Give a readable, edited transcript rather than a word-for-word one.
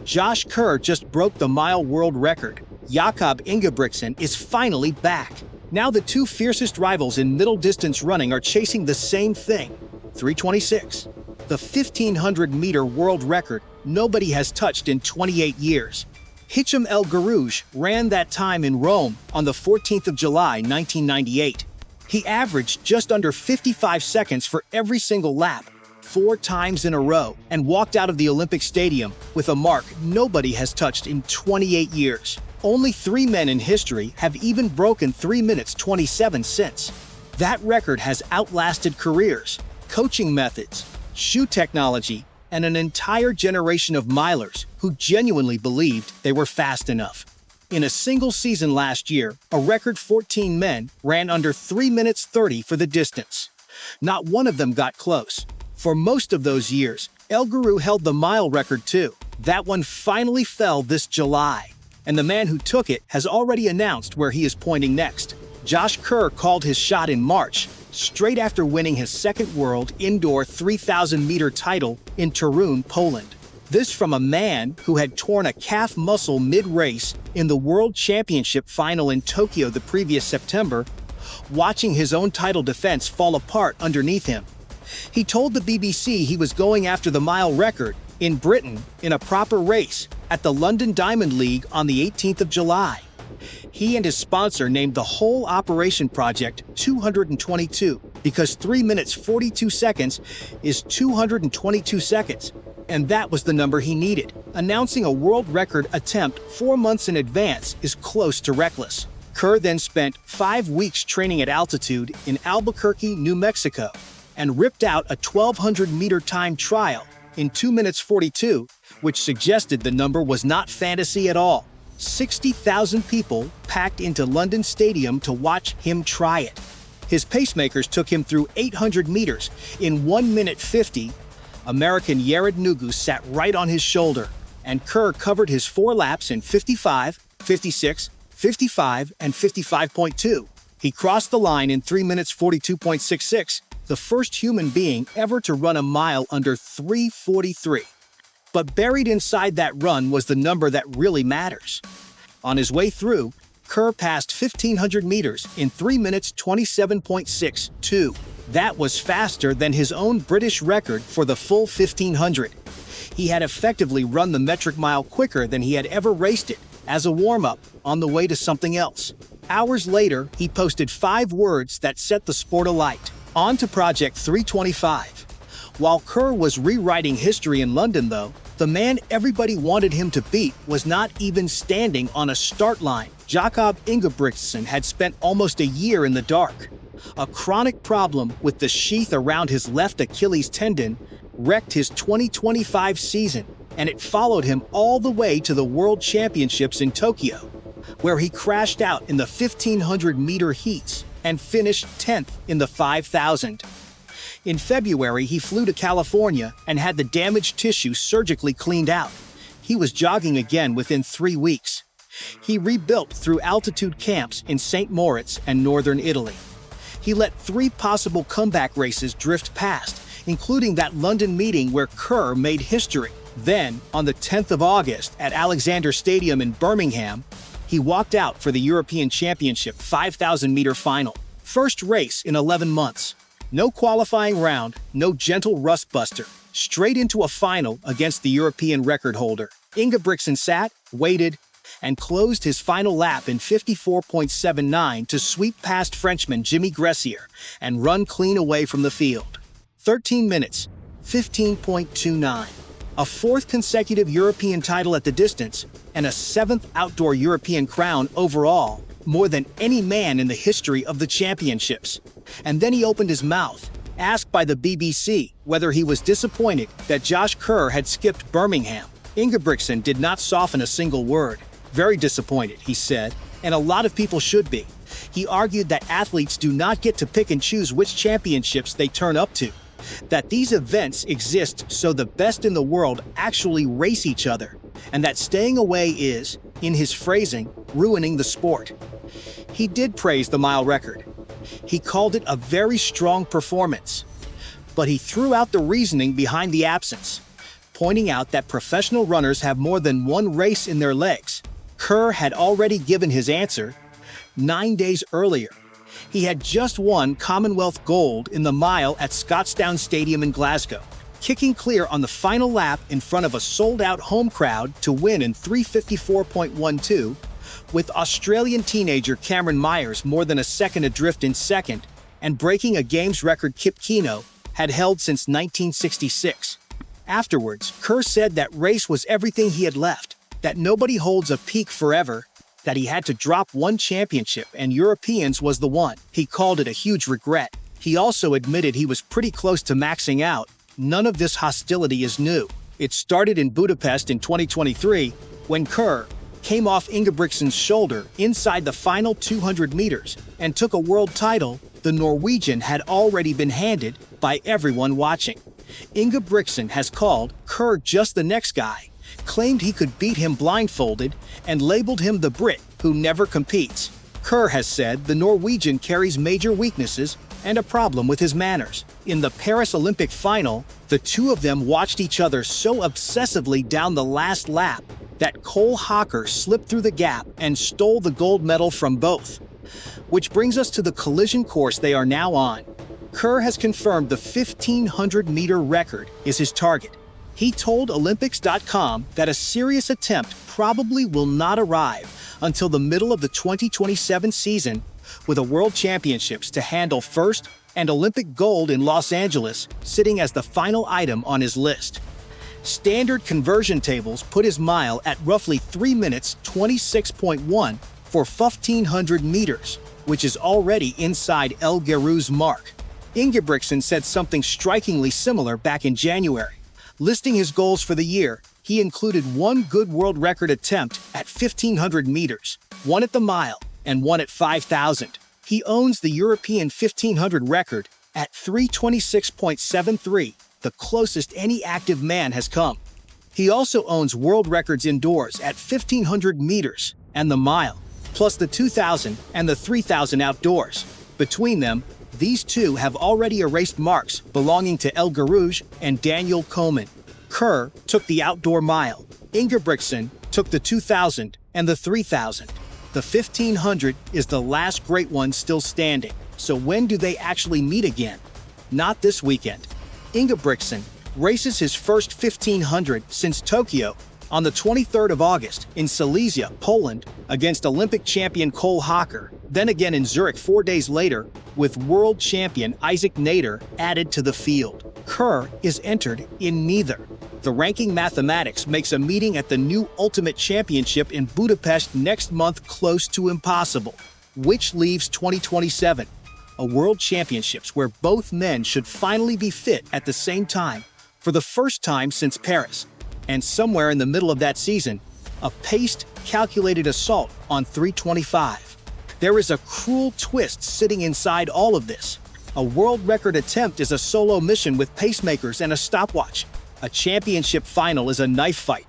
Josh Kerr just broke the mile world record. Jakob Ingebrigtsen is finally back. Now the two fiercest rivals in middle distance running are chasing the same thing, 3:26. The 1,500-meter world record nobody has touched in 28 years. Hicham El Guerrouj ran that time in Rome on the 14th of July, 1998. He averaged just under 55 seconds for every single lap, 4 times in a row, and walked out of the Olympic Stadium with a mark nobody has touched in 28 years. Only 3 men in history have even broken 3 minutes 27 since. That record has outlasted careers, coaching methods, shoe technology, and an entire generation of milers who genuinely believed they were fast enough. In a single season last year, a record 14 men ran under 3 minutes 30 for the distance. Not one of them got close. For most of those years, El Guerrouj held the mile record too. That one finally fell this July, and the man who took it has already announced where he is pointing next. Josh Kerr called his shot in March, straight after winning his second world indoor 3,000-meter title in Toruń, Poland. This from a man who had torn a calf muscle mid-race in the World Championship final in Tokyo the previous September, watching his own title defense fall apart underneath him. He told the BBC he was going after the mile record in Britain in a proper race at the London Diamond League on the 18th of July. He and his sponsor named the whole operation project 222 because 3 minutes 42 seconds is 222 seconds, and that was the number he needed. Announcing a world record attempt 4 months in advance is close to reckless. Kerr then spent 5 weeks training at altitude in Albuquerque, New Mexico, and ripped out a 1,200-meter time trial in 2 minutes 42, which suggested the number was not fantasy at all. 60,000 people packed into London Stadium to watch him try it. His pacemakers took him through 800 meters in 1 minute 50. American Yared Nuguse sat right on his shoulder, and Kerr covered his 4 laps in 55, 56, 55, and 55.2. He crossed the line in 3 minutes 42.66, the first human being ever to run a mile under 3:43. But buried inside that run was the number that really matters. On his way through, Kerr passed 1,500 meters in 3 minutes 27.62. That was faster than his own British record for the full 1,500. He had effectively run the metric mile quicker than he had ever raced it, as a warm-up on the way to something else. Hours later, he posted 5 words that set the sport alight. On to Project 325. While Kerr was rewriting history in London, though, the man everybody wanted him to beat was not even standing on a start line. Jakob Ingebrigtsen had spent almost a year in the dark. A chronic problem with the sheath around his left Achilles tendon wrecked his 2025 season, and it followed him all the way to the World Championships in Tokyo, where he crashed out in the 1,500-meter heats and finished 10th in the 5,000. In February, he flew to California and had the damaged tissue surgically cleaned out. He was jogging again within 3 weeks. He rebuilt through altitude camps in St. Moritz and northern Italy. He let 3 possible comeback races drift past, including that London meeting where Kerr made history. Then, on the 10th of August at Alexander Stadium in Birmingham, he walked out for the European Championship 5,000-meter final. First race in 11 months. No qualifying round, no gentle rust buster. Straight into a final against the European record holder. Ingebrigtsen sat, waited, and closed his final lap in 54.79 to sweep past Frenchman Jimmy Gressier and run clean away from the field. 13 minutes, 15.29. A 4th consecutive European title at the distance, and a 7th outdoor European crown overall, more than any man in the history of the championships. And then he opened his mouth, asked by the BBC whether he was disappointed that Josh Kerr had skipped Birmingham. Ingebrigtsen did not soften a single word. Very disappointed, he said, and a lot of people should be. He argued that athletes do not get to pick and choose which championships they turn up to, that these events exist so the best in the world actually race each other, and that staying away is, in his phrasing, ruining the sport. He did praise the mile record. He called it a very strong performance, but he threw out the reasoning behind the absence, pointing out that professional runners have more than one race in their legs. Kerr had already given his answer 9 days earlier. He had just won Commonwealth gold in the mile at Scotstoun Stadium in Glasgow, kicking clear on the final lap in front of a sold-out home crowd to win in 3:54.12, with Australian teenager Cameron Myers more than a second adrift in second, and breaking a games record Kip Keino had held since 1966. Afterwards, Kerr said that race was everything he had left, that nobody holds a peak forever, that he had to drop one championship and Europeans was the one. He called it a huge regret. He also admitted he was pretty close to maxing out. None of this hostility is new. It started in Budapest in 2023 when Kerr came off Ingebrigtsen's shoulder inside the final 200 meters and took a world title the Norwegian had already been handed by everyone watching. Ingebrigtsen has called Kerr just the next guy, claimed he could beat him blindfolded, and labeled him the Brit who never competes. Kerr has said the Norwegian carries major weaknesses and a problem with his manners. In the Paris Olympic final, the two of them watched each other so obsessively down the last lap that Cole Hocker slipped through the gap and stole the gold medal from both. Which brings us to the collision course they are now on. Kerr has confirmed the 1,500-meter record is his target. He told Olympics.com that a serious attempt probably will not arrive until the middle of the 2027 season, with a World Championships to handle first and Olympic gold in Los Angeles sitting as the final item on his list. Standard conversion tables put his mile at roughly 3 minutes 26.1 for 1,500 meters, which is already inside El Guerrouj's mark. Ingebrigtsen said something strikingly similar back in January. Listing his goals for the year, he included one good world record attempt at 1,500 meters, one at the mile, and one at 5,000. He owns the European 1,500 record at 3:26.73, the closest any active man has come. He also owns world records indoors at 1,500 meters and the mile, plus the 2,000 and the 3,000 outdoors. Between them, these two have already erased marks belonging to El Guerrouj and Daniel Komen. Kerr took the outdoor mile. Ingebrigtsen took the 2,000 and the 3,000. The 1,500 is the last great one still standing. So when do they actually meet again? Not this weekend. Ingebrigtsen races his first 1,500 since Tokyo on the 23rd of August in Silesia, Poland, against Olympic champion Cole Hocker, then again in Zurich 4 days later, with world champion Isaac Nader added to the field. Kerr is entered in neither. The ranking mathematics makes a meeting at the new Ultimate Championship in Budapest next month close to impossible, which leaves 2027, a World Championships where both men should finally be fit at the same time for the first time since Paris. And somewhere in the middle of that season, a paced, calculated assault on 325. There is a cruel twist sitting inside all of this. A world record attempt is a solo mission with pacemakers and a stopwatch. A championship final is a knife fight.